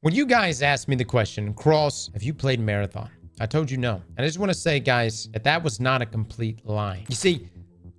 When you guys asked me the question, Cross, have you played Marathon? I told you no. And I just want to say, guys, that was not a complete lie. You see,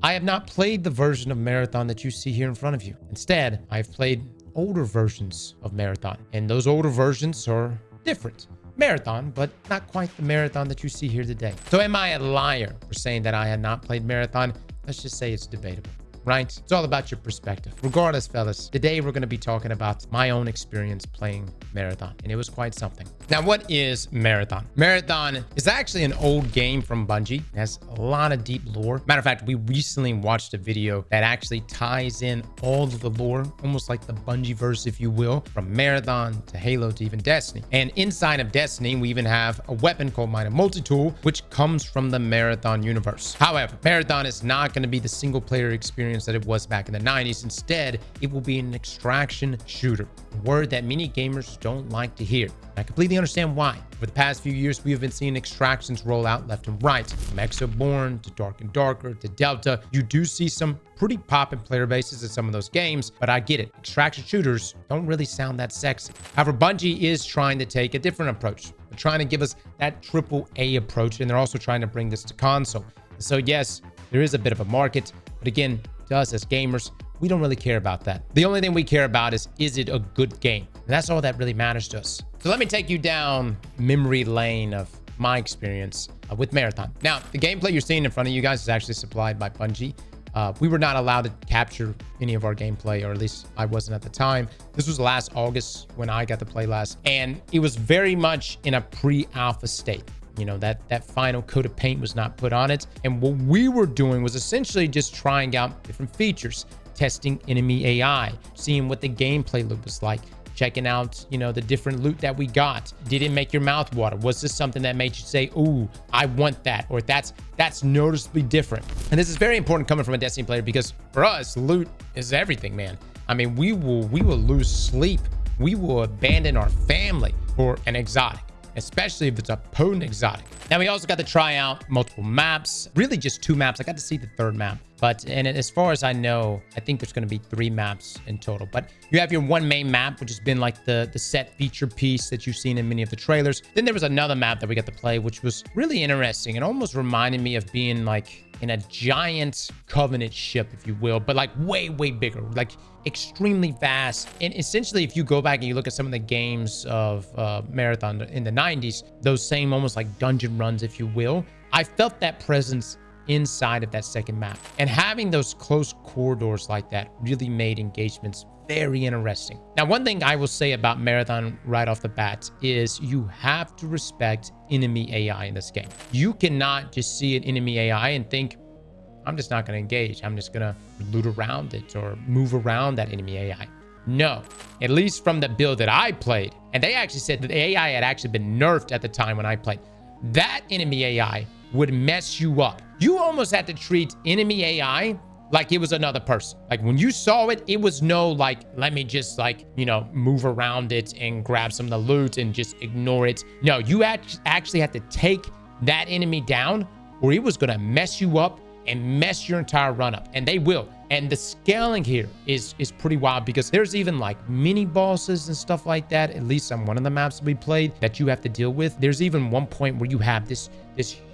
I have not played the version of Marathon that you see here in front of you. Instead, I've played older versions of Marathon. And those older versions are different. Marathon, but not quite the Marathon that you see here today. So am I a liar for saying that I had not played Marathon? Let's just say it's debatable. Right? It's all about your perspective. Regardless, fellas, today we're going to be talking about my own experience playing Marathon, and it was quite something. Now, what is Marathon? Marathon is actually an old game from Bungie. It has a lot of deep lore. Matter of fact, we recently watched a video that actually ties in all of the lore, almost like the Bungie verse, if you will, from Marathon to Halo to even Destiny. And inside of Destiny, we even have a weapon called Minor Multi-Tool, which comes from the Marathon universe. However, Marathon is not going to be the single player experience that it was back in the 90s. Instead, it will be an extraction shooter, a word that many gamers don't like to hear. I completely understand why. For the past few years, we have been seeing extractions roll out left and right. From Exoborn to Dark and Darker to Delta, you do see some pretty poppin' player bases in some of those games, but I get it. Extraction shooters don't really sound that sexy. However, Bungie is trying to take a different approach. They're trying to give us that AAA approach, and they're also trying to bring this to console. So yes, there is a bit of a market, but again, to us as gamers, we don't really care about that. The only thing we care about is it a good game? And that's all that really matters to us. So let me take you down memory lane of my experience with Marathon. Now, the gameplay you're seeing in front of you guys is actually supplied by Bungie. We were not allowed to capture any of our gameplay, or at least I wasn't at the time. This was last August when I got to play last, and it was very much in a pre-alpha state. You know, that final coat of paint was not put on it. And what we were doing was essentially just trying out different features, testing enemy AI, seeing what the gameplay loop was like, checking out, you know, the different loot that we got. Did it make your mouth water? Was this something that made you say, ooh, I want that? Or that's noticeably different. And this is very important coming from a Destiny player, because for us, loot is everything, man. I mean, we will lose sleep. We will abandon our family for an exotic, especially if it's a potent exotic. Now, we also got to try out multiple maps, really just 2 maps. I got to see the 3rd map, and as far as I know, I think there's going to be 3 maps in total. But you have your one main map, which has been like the set feature piece that you've seen in many of the trailers. Then there was another map that we got to play, which was really interesting. It almost reminded me of being like in a giant Covenant ship, if you will, but like way, way bigger, like extremely vast. And essentially, if you go back and you look at some of the games of Marathon in the 90s, those same almost like dungeon runs, if you will, I felt that presence inside of that second map. And having those close corridors like that really made engagements very interesting. Now, one thing I will say about Marathon right off the bat is you have to respect enemy AI in this game. You cannot just see an enemy AI and think, I'm just not going to engage. I'm just going to loot around it or move around that enemy AI. No, at least from the build that I played, and they actually said that the AI had actually been nerfed at the time when I played, that enemy AI would mess you up. You almost had to treat enemy AI like it was another person. Like when you saw it, it was no like, let me just like, you know, move around it and grab some of the loot and just ignore it. No, you actually had to take that enemy down, or it was going to mess you up and mess your entire run up. And they will. And the scaling here is pretty wild, because there's even like mini bosses and stuff like that, at least on one of the maps that we played, that you have to deal with. There's even one point where you have this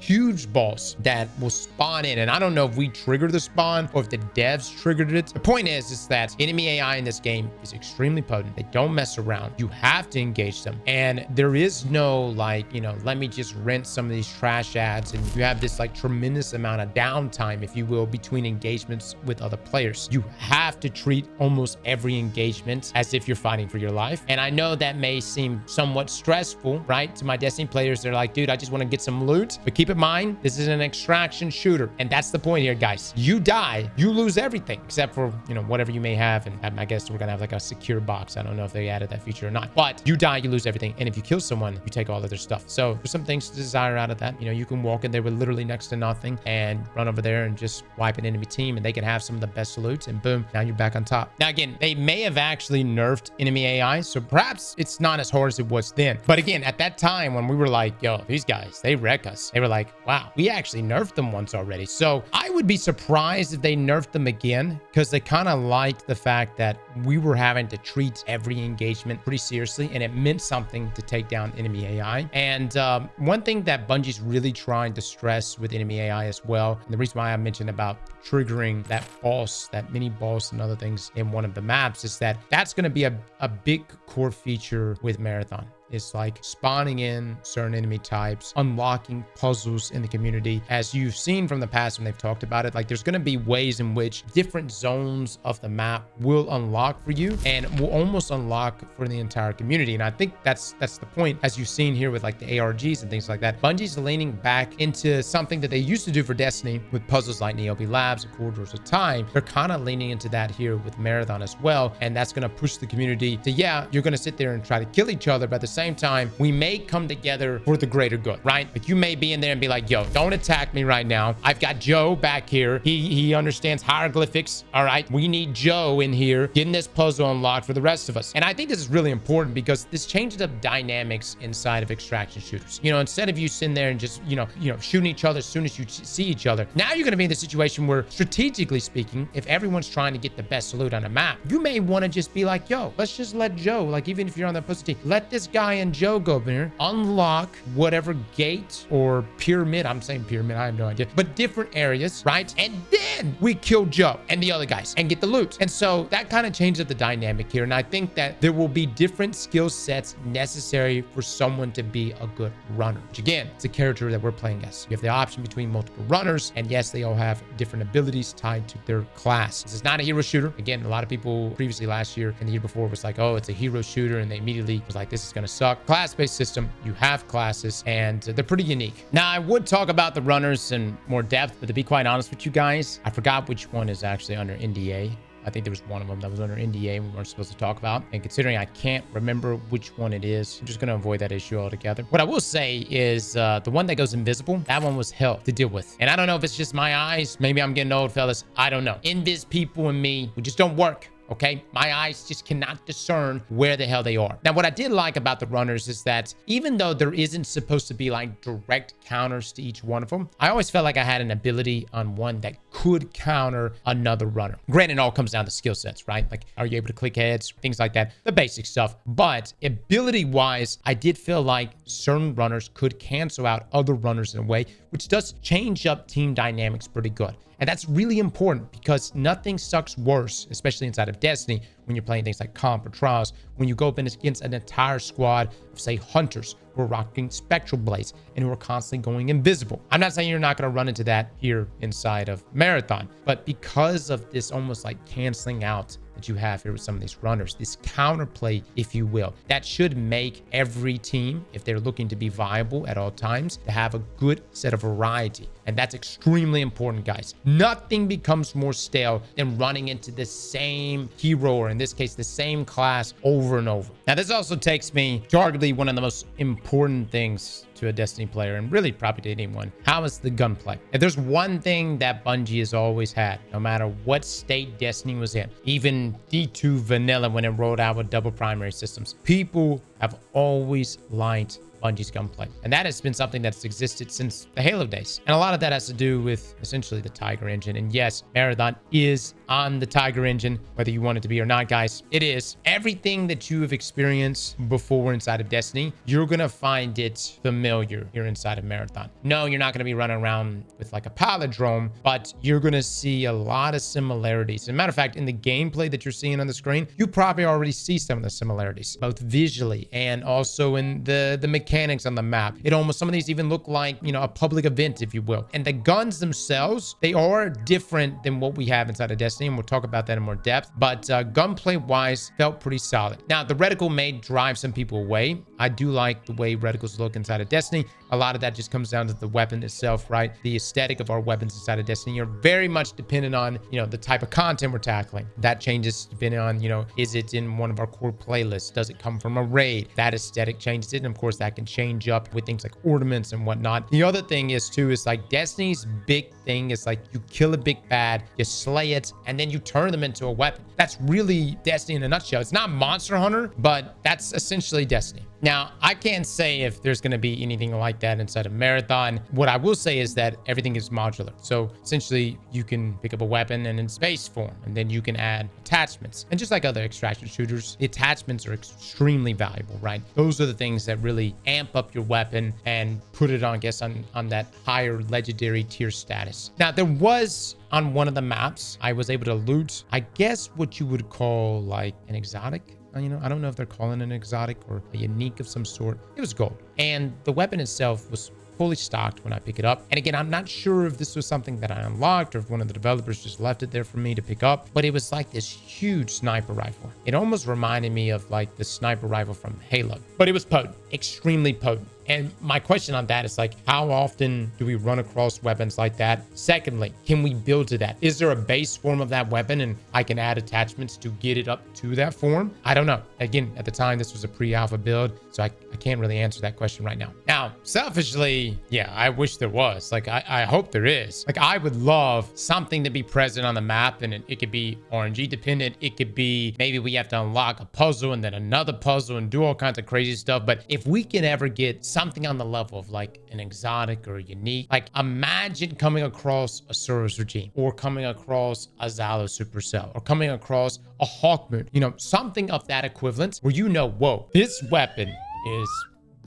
huge boss that will spawn in, and I don't know if we triggered the spawn or if the devs triggered it. The point is that enemy AI in this game is extremely potent. They don't mess around. You have to engage them, and there is no like, you know, let me just rent some of these trash ads, and you have this like tremendous amount of downtime, if you will, between engagements with other players. You have to treat almost every engagement as if you're fighting for your life. And I know that may seem somewhat stressful, right, to my Destiny players. They're like, dude, I just want to get some loot. But keep in mind, this is an extraction shooter, and that's the point here, guys. You die, you lose everything except for, you know, whatever you may have. And I guess we're gonna have like a secure box. I don't know if they added that feature or not, but you die, you lose everything. And if you kill someone, you take all of their stuff. So there's some things to desire out of that. You know, you can walk in there with literally next to nothing and run over there and just wipe an enemy team, and they can have some of the best loot, and boom, now you're back on top. Now again, they may have actually nerfed enemy AI, so perhaps it's not as hard as it was then. But again, at that time when we were like, yo, these guys, they wreck us, they were like, like, wow, we actually nerfed them once already. So I would be surprised if they nerfed them again, because they kind of liked the fact that we were having to treat every engagement pretty seriously, and it meant something to take down enemy AI. And one thing that Bungie's really trying to stress with enemy AI as well, and the reason why I mentioned about triggering that boss, that mini boss and other things in one of the maps, is that that's going to be a big core feature with Marathon. It's like spawning in certain enemy types, unlocking puzzles in the community. As you've seen from the past when they've talked about it, like there's going to be ways in which different zones of the map will unlock for you and will almost unlock for the entire community. And I think that's the point, as you've seen here with like the ARGs and things like that. Bungie's leaning back into something that they used to do for Destiny with puzzles like Neobi Labs and Corridors of Time. They're kind of leaning into that here with Marathon as well. And that's going to push the community to, yeah, you're going to sit there and try to kill each other, but at the same time, we may come together for the greater good, right? Like you may be in there and be like, yo, don't attack me right now. I've got Joe back here. He understands hieroglyphics. All right. We need Joe in here getting this puzzle unlocked for the rest of us. And I think this is really important because this changes up dynamics inside of extraction shooters. You know, instead of you sitting there and just, you know, shooting each other as soon as you see each other, now you're going to be in the situation where, strategically speaking, if everyone's trying to get the best loot on a map, you may want to just be like, yo, let's just let Joe, like even if you're on the pussy team, let this guy and Joe go up in here, unlock whatever gate or pyramid. I'm saying pyramid, I have no idea, but different areas, right? And then we kill Joe and the other guys and get the loot. And so that kind of changes the dynamic here. And I think that there will be different skill sets necessary for someone to be a good runner, which again, it's a character that we're playing as. You have the option between multiple runners, and yes, they all have different abilities tied to their class. This is not a hero shooter. Again, a lot of people previously last year and the year before was like, oh, it's a hero shooter, and they immediately was like, this is going to suck. Class-based system, you have classes, and they're pretty unique. Now, I would talk about the runners in more depth, but to be quite honest with you guys, I forgot which one is actually under NDA. I think there was one of them that was under NDA we weren't supposed to talk about. And considering I can't remember which one it is, I'm just going to avoid that issue altogether. What I will say is the one that goes invisible, that one was hell to deal with. And I don't know if it's just my eyes. Maybe I'm getting old, fellas. I don't know. Invis people and me, we just don't work. Okay, my eyes just cannot discern where the hell they are. Now, what I did like about the runners is that even though there isn't supposed to be like direct counters to each one of them, I always felt like I had an ability on one that could counter another runner. Granted, it all comes down to skill sets, right? Like, are you able to click heads, things like that, the basic stuff. But ability-wise, I did feel like certain runners could cancel out other runners in a way, which does change up team dynamics pretty good. And that's really important because nothing sucks worse, especially inside of Destiny, when you're playing things like Comp or Trials, when you go up against an entire squad of, say, hunters who are rocking spectral blades and who are constantly going invisible. I'm not saying you're not going to run into that here inside of Marathon, but because of this almost like canceling out that you have here with some of these runners, this counterplay, if you will, that should make every team, if they're looking to be viable at all times, to have a good set of variety. And that's extremely important, guys. Nothing becomes more stale than running into the same hero, or in this case, the same class over and over. Now, this also takes me to arguably one of the most important things to a Destiny player, and really probably to anyone. How is the gunplay? If there's one thing that Bungie has always had, no matter what state Destiny was in, even D2 vanilla when it rolled out with double primary systems, people have always liked Bungie's gunplay. And that has been something that's existed since the Halo days. And a lot of that has to do with essentially the Tiger engine. And yes, Marathon is on the Tiger engine, whether you want it to be or not, guys. It is. Everything that you have experienced before inside of Destiny, you're going to find it familiar here inside of Marathon. No, you're not going to be running around with like a palindrome, but you're going to see a lot of similarities. As a matter of fact, in the gameplay that you're seeing on the screen, you probably already see some of the similarities, both visually and also in the mechanics on the map. It almost, some of these even look like, you know, a public event, if you will. And the guns themselves, they are different than what we have inside of Destiny, and we'll talk about that in more depth. But gunplay wise, felt pretty solid. Now, the reticle may drive some people away. I do like the way reticles look inside of Destiny. A lot of that just comes down to the weapon itself, right? The aesthetic of our weapons inside of Destiny are very much dependent on, you know, the type of content we're tackling. That changes depending on, you know, is it in one of our core playlists? Does it come from a raid? That aesthetic changes it. And of course, that can change up with things like ornaments and whatnot. The other thing is too, is like Destiny's big thing is like you kill a big bad, you slay it, and then you turn them into a weapon. That's really Destiny in a nutshell. It's not Monster Hunter, but that's essentially Destiny. Now, I can't say if there's going to be anything like that inside of Marathon. What I will say is that everything is modular. So essentially, you can pick up a weapon and in space form, and then you can add attachments. And just like other extraction shooters, the attachments are extremely valuable, right? Those are the things that really amp up your weapon and put it on, I guess, on that higher legendary tier status. Now, there was on one of the maps, I was able to loot, I guess what you would call like an exotic. You know, I don't know if they're calling it an exotic or a unique of some sort. It was gold. And the weapon itself was fully stocked when I pick it up. And again, I'm not sure if this was something that I unlocked or if one of the developers just left it there for me to pick up, but it was like this huge sniper rifle. It almost reminded me of like the sniper rifle from Halo, but it was potent, extremely potent. And my question on that is like, how often do we run across weapons like that? Secondly, can we build to that? Is there a base form of that weapon and I can add attachments to get it up to that form? I don't know. Again, at the time, this was a pre-alpha build, so I can't really answer that question right now. Now, selfishly, yeah, I wish there was. Like, I hope there is. Like, I would love something to be present on the map, and it could be RNG dependent. It could be maybe we have to unlock a puzzle and then another puzzle and do all kinds of crazy stuff. But if we can ever get something on the level of like an exotic or a unique, like imagine coming across a Service Regime or coming across a Zalo Supercell or coming across a Hawkmoon, you know, something of that equivalent where you know, whoa, this weapon is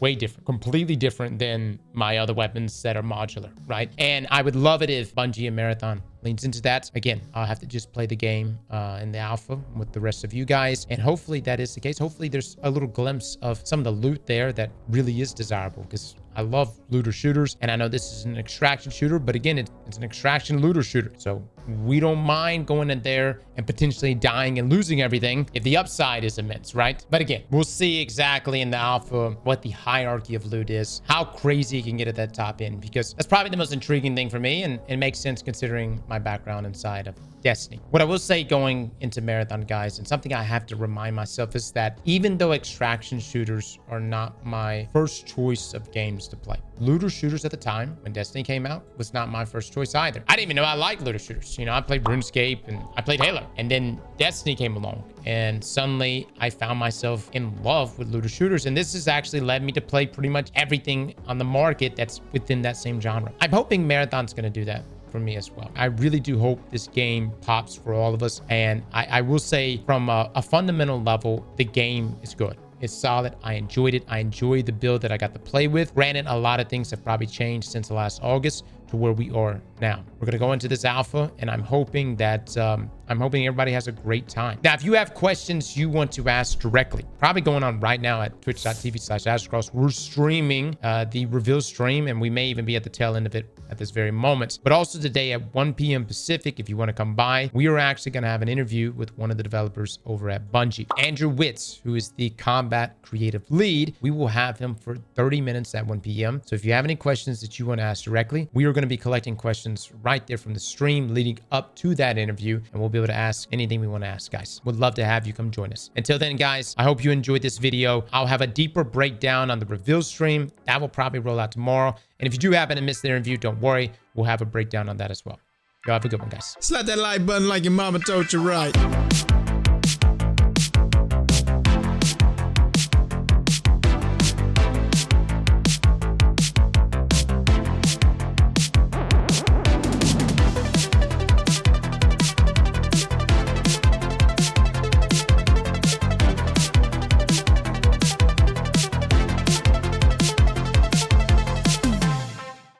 way different, completely different than my other weapons that are modular, right? And I would love it if Bungie and Marathon leans into that. Again, I'll have to just play the game in the alpha with the rest of you guys. And hopefully that is the case. Hopefully there's a little glimpse of some of the loot there that really is desirable, because I love looter shooters. And I know this is an extraction shooter, but again, it's an extraction looter shooter. So we don't mind going in there and potentially dying and losing everything if the upside is immense, right? But again, we'll see exactly in the alpha what the hierarchy of loot is, how crazy you can get at that top end, because that's probably the most intriguing thing for me. And it makes sense considering my background inside of Destiny. What I will say going into Marathon, guys, and something I have to remind myself is that even though extraction shooters are not my first choice of games to play, looter shooters at the time when Destiny came out was not my first choice either. I didn't even know I liked looter shooters. You know, I played RuneScape and I played Halo, and then Destiny came along and suddenly I found myself in love with looter shooters. And this has actually led me to play pretty much everything on the market that's within that same genre. I'm hoping Marathon's going to do that for me as well. I really do hope this game pops for all of us. And I will say from a fundamental level, the game is good. It's solid. I enjoyed it. I enjoyed the build that I got to play with. Granted, a lot of things have probably changed since last August to where we are now. We're going to go into this alpha, and I'm hoping that everybody has a great time. Now, if you have questions you want to ask directly, probably going on right now at twitch.tv/Aztecross, we're streaming the reveal stream, and we may even be at the tail end of it at this very moment. But also today at 1 p.m. Pacific, if you want to come by, we are actually going to have an interview with one of the developers over at Bungie, Andrew Witz, who is the combat creative lead. We will have him for 30 minutes at 1 p.m. So if you have any questions that you want to ask directly, we are going to be collecting questions right there from the stream leading up to that interview, and we'll be able to ask anything we want to ask, guys. Would love to have you come join us. Until then, guys, I hope you enjoyed this video. I'll have a deeper breakdown on the reveal stream. That will probably roll out tomorrow. And if you do happen to miss the interview, don't worry. We'll have a breakdown on that as well. Y'all have a good one, guys. Slap that like button like your mama told you right.